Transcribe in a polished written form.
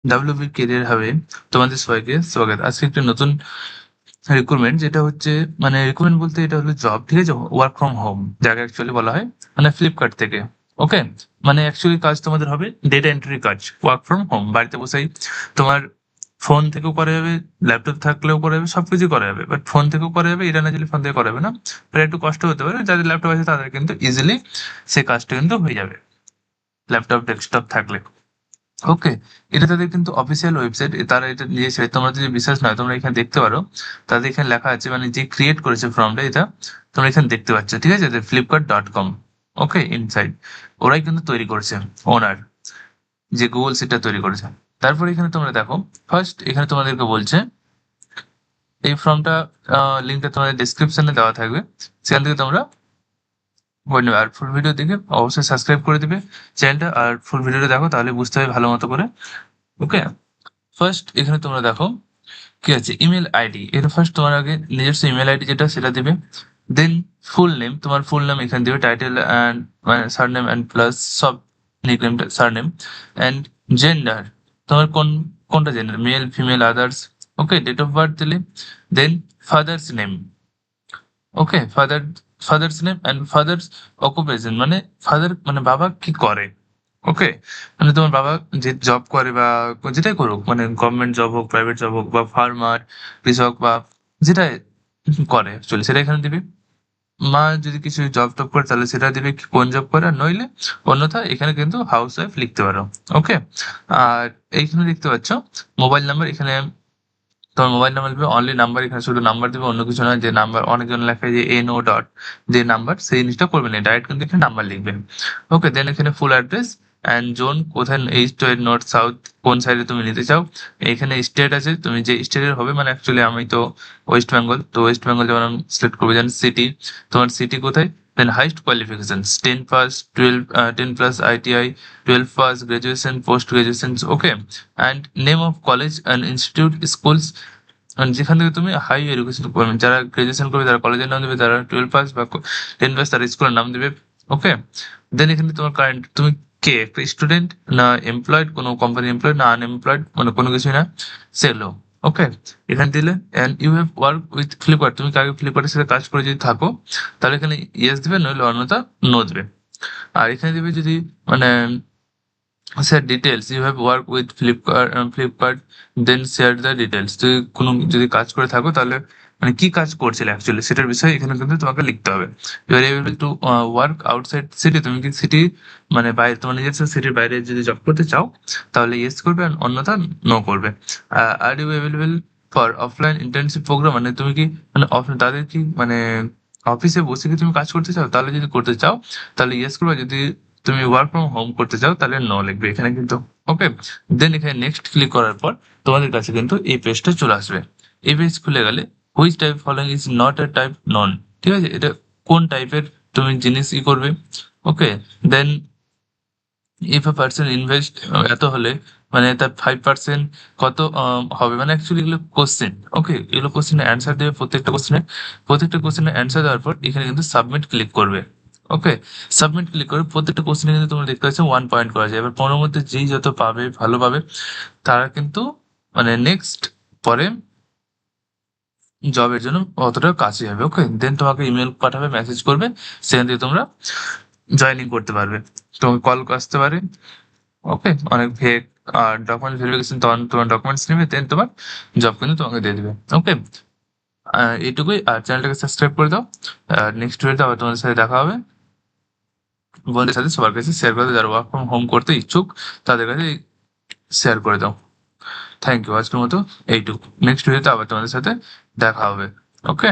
WB career হাবে তোমাদের সবাইকে স্বাগত। আজকে একটা নতুন রিক্রুটমেন্ট, যেটা হচ্ছে মানে রিক্রুটমেন্ট বলতে এটা হলো জব, ঠিক আছে? ওয়ার্ক ফ্রম হোম যাকে অ্যাকচুয়ালি বলা হয়, মানে ফ্লিপকার্ট থেকে। ওকে, মানে অ্যাকচুয়ালি কাজ তোমাদের হবে ডেটা এন্ট্রি কাজ, ওয়ার্ক ফ্রম হোম, বাড়িতে বসেই তোমার ফোন থেকেও করা যাবে, ল্যাপটপ থাকলেও করা যাবে, সবকিছু করা যাবে। বাট ফোন থেকেও করা যাবে, এটা না যদি ফোন থেকে করা যাবে না, তাহলে একটু কষ্ট হতে পারে। যাদের ল্যাপটপ আছে তাদের কিন্তু ইজিলি সে কাজটা কিন্তু হয়ে যাবে, ল্যাপটপ ডেস্কটপ থাকলে। ওকে, এটা তাদের কিন্তু অফিসিয়াল ওয়েবসাইট, তারা এটা দিয়েছে। তোমরা যদি বিশ্বাস নয়, তোমরা এখানে দেখতে পারো, তাদের এখানে লেখা আছে, মানে যে ক্রিয়েট করেছে ফর্মটা, এটা তোমরা এখানে দেখতে পাচ্ছ, ঠিক আছে? flipkart.com। ওকে, ইনসাইড ওরাই কিন্তু তৈরি করেছে, ওনার যে গুগল সিটটা তৈরি করেছে। তারপরে এখানে তোমরা দেখো, ফার্স্ট এখানে তোমাদেরকে বলছে এই ফর্মটা, লিঙ্কটা তোমাদের ডিসক্রিপশনে দেওয়া থাকবে, সেখান থেকে তোমরা করে নেবে। আর ফুল ভিডিও দেখে অবশ্যই সাবস্ক্রাইব করে দিবে চ্যানেলটা, আর ফুল ভিডিওটা দেখো, তাহলে বুঝতে হবে ভালো মতো করে। ওকে, ফার্স্ট এখানে তোমরা দেখো কি আছে, ইমেল আইডি। এটা ফার্স্ট তোমার আগে নিজস্ব ইমেল আইডি যেটা, সেটা দিবে। দেন ফুল নেম, তোমার ফুল নাম এখানে দিবে, টাইটেল অ্যান্ড মানে সারনেম অ্যান্ড প্লাস সব নিকনেম সারনেম। অ্যান্ড জেন্ডার, তোমার কোনটা gender, male female others. Okay, date of birth দিলে। Then father's name. Okay, father's name and father's occupation, মানে ফাদার মানে বাবা কি করে। ওকে, মানে তোমার বাবা যে জব করে বা যেটাই করুক, মানে গভর্নমেন্ট জব হোক, প্রাইভেট জব হোক, বা ফার্মার, কৃষক, বা যেটাই করে অ্যাকচুয়ালি সেটা এখানে দিবি। মা যদি কিছু জব টব করে তাহলে সেটা দিবে, কি কোন জব করে, আর নইলে অন্যথা এখানে কিন্তু হাউস ওয়াইফ লিখতে পারো। ওকে, আর এইখানে দেখতে পাচ্ছ মোবাইল নাম্বার, এখানে তোমার মোবাইল নাম্বার দিবে, অনলি নাম্বার, এখানে শুধু নাম্বার দিবে, অন্য কিছু নয়। যে নাম্বার অনেকজন লেখে যে NO ডট, যে নাম্বার, সেই জিনিসটা করবে না, ডাইরেক্ট কিন্তু এখানে নাম্বার লিখবে। ওকে, দেন এখানে ফুল অ্যাড্রেস অ্যান্ড জোন, কোথায়, ইস্ট ওয়েস্ট নর্থ সাউথ, কোন সাইডে তুমি নিতে চাও। এখানে স্টেট আছে, তুমি যে স্টেটের হবে, মানে অ্যাকচুয়ালি আমি তো ওয়েস্ট বেঙ্গল, তো ওয়েস্ট বেঙ্গল যেমন আমি সিলেক্ট করবো। দেন সিটি, তোমার সিটি কোথায়। Then highest qualification 10 pass, 12, 10 plus ITI, 12 pass, graduation, post graduation. Okay, and name of college and institute schools, মানে যেখান থেকে তুমি হাই এডুকেশন করবে, যারা গ্রাজুয়েশন করবে তারা কলেজের নাম দেবে, যারা 12 পাস বা 10 পাস তারা স্কুলের নাম দেবে। ওকে, দেন এখানে তোমার কারেন্ট, তুমি কে, একটা স্টুডেন্ট না এমপ্লয়েড, কোনো কোম্পানি এমপ্লয়েড না আনএমপ্লয়েড, মানে কোনো কিছুই না, সেগুলো। ওকে, এখানে দিলে and you have work with Flipkart, তুমি আগে ফ্লিপকার্টের সাথে কাজ করে যদি থাকো, তাহলে এখানে ইয়েস দেবে, নইলে অন্যথা নো দেবে। আর এখানে দেবে যদি মানে sir details, you have work with Flipkart, then share the details. তুই কোনো যদি কাজ করে থাকো, তাহলে মানে কি কাজ করছিলে অ্যাকচুয়ালি সেটার বিষয়ে এখানে কিন্তু তোমাকে লিখতে হবে। You are able to work outside city, তুমি কি সিটি মানে বাইরে, তোমার নিজস্ব সিটির বাইরে যদি জব করতে চাও, তাহলে ইয়েস করবে, আর অন্যথা নো করবে। Are you available for offline internship program, মানে তুমি কি মানে তাদের কি মানে অফিসে বসে কি তুমি কাজ করতে চাও, তাহলে যদি করতে চাও তাহলে ইয়েস করবে, যদি তুমি ওয়ার্ক ফ্রম হোম করতে চাও তাহলে নো লিখবে এখানে কিন্তু। ওকে, দেন এখানে নেক্সট ক্লিক করার পর তোমাদের কাছে কিন্তু এই পেজটা চলে আসবে। এই পেজ খুলে গেলে which type following is not a type নন, ঠিক আছে? এটা কোন টাইপের তুমি জিনিস ই করবে। ওকে, দেন ইফ আ পার্সন ইনভেস্ট এত হলে, মানে তার 5% কত হবে, মানে অ্যাকচুয়ালি এগুলো কোশ্চেন। ওকে, এগুলো কোশ্চেনের অ্যান্সার দেবে, প্রত্যেকটা কোশ্চেনের অ্যান্সার দেওয়ার পর এখানে কিন্তু সাবমিট ক্লিক করবে। ওকে, সাবমিট ক্লিক করে প্রত্যেকটা কোশ্চেনে কিন্তু তোমরা দেখতে পাচ্ছ 1 পয়েন্ট করা যায়। এবার 15 মধ্যে যেই যত পাবে ভালো পাবে, তারা কিন্তু মানে নেক্সট পরে জবের জন্য অতটা কাছে যাবে। ওকে, দেন তোমাকে ইমেল পাঠাবে, মেসেজ করবে, সেখান থেকে তোমরা জয়েনিং করতে পারবে। তোমাকে কল আসতে পারে। ওকে, অনেক ফেক আর ডকুমেন্ট ভেরিফিকেশন, তখন তোমার ডকুমেন্টস নেবে, দেন তোমার জব কিন্তু তোমাকে দিয়ে দিবে। ওকে, এইটুকুই। আর চ্যানেলটাকে সাবস্ক্রাইব করে দাও। আর নেক্সট ভিডিওতে আবার তোমাদের সাথে দেখা হবে। বন্ধুদের সাথে সবার কাছে শেয়ার করে দাও, যারা ওয়ার্ক ফ্রম হোম করতে ইচ্ছুক তাদের কাছে শেয়ার করে দাও। থ্যাংক ইউ, আজকের মতো এইটুকু। নেক্সট ভিডিওতে আবার তোমাদের সাথে দেখা হবে। ওকে।